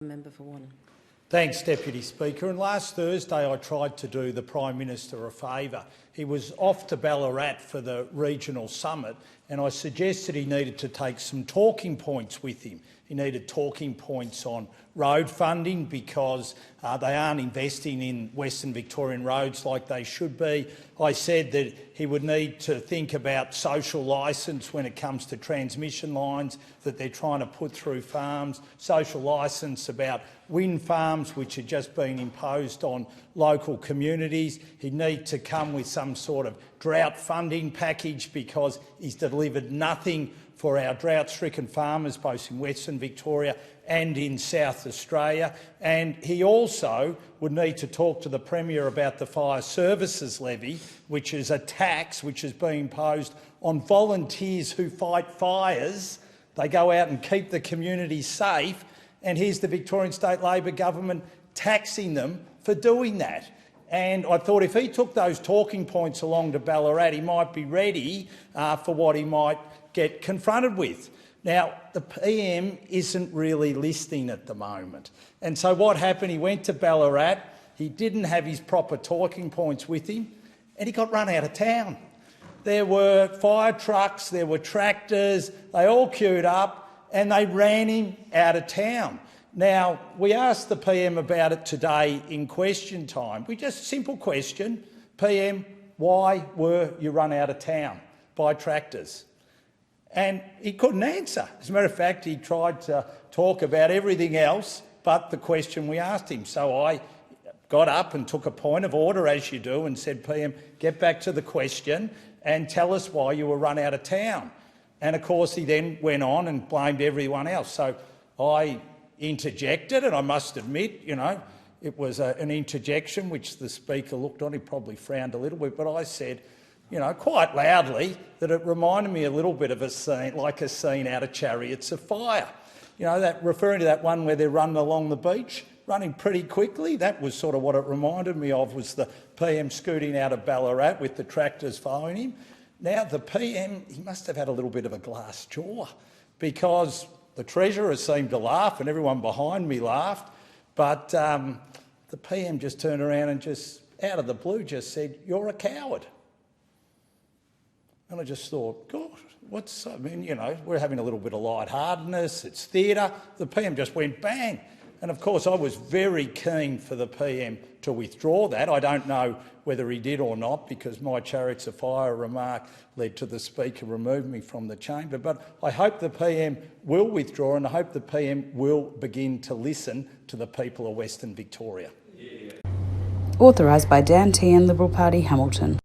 Member for Warren. Thanks, Deputy Speaker. And last Thursday I tried to do the Prime Minister a favour. He was off to Ballarat for the regional summit and I suggested he needed to take some talking points with him. He needed talking points on road funding because they aren't investing in Western Victorian roads like they should be. I said that he would need to think about social licence when it comes to transmission lines that they're trying to put through farms, social licence about wind farms which are just being imposed on local communities. He'd need to come with some sort of drought funding package because he's delivered nothing for our drought-stricken farmers, both in Western Victoria and in South Australia. And he also would need to talk to the Premier about the fire services levy, which is a tax which is being imposed on volunteers who fight fires. They go out and keep the community safe, and here's the Victorian State Labor government taxing them for doing that. And I thought if he took those talking points along to Ballarat, he might be ready for what he might get confronted with. Now, the PM isn't really listening at the moment. And so what happened, he went to Ballarat, he didn't have his proper talking points with him, and he got run out of town. There were fire trucks, there were tractors, they all queued up and they ran him out of town. Now, we asked the PM about it today in question time. Simple question, PM, why were you run out of town by tractors? And he couldn't answer. As a matter of fact, he tried to talk about everything else but the question we asked him. So I got up and took a point of order, as you do, and said, PM, get back to the question and tell us why you were run out of town. And of course, he then went on and blamed everyone else. So I interjected, and I must admit, it was an interjection which the Speaker looked on. He probably frowned a little bit, but I said, quite loudly, that it reminded me a little bit of a scene, like a scene out of Chariots of Fire. Referring to that one where they're running along the beach, running pretty quickly. That was sort of what it reminded me of, was the PM scooting out of Ballarat with the tractors following him. Now, the PM, he must have had a little bit of a glass jaw because the Treasurer seemed to laugh and everyone behind me laughed, but the PM just turned around and just, out of the blue, just said, "You're a coward." And I just thought, God, we're having a little bit of lightheartedness, it's theatre. The PM just went bang. And of course, I was very keen for the PM to withdraw that. I don't know whether he did or not because my Chariots of Fire remark led to the Speaker removing me from the chamber. But I hope the PM will withdraw and I hope the PM will begin to listen to the people of Western Victoria. Authorised by Dan Tehan, Liberal Party, Hamilton.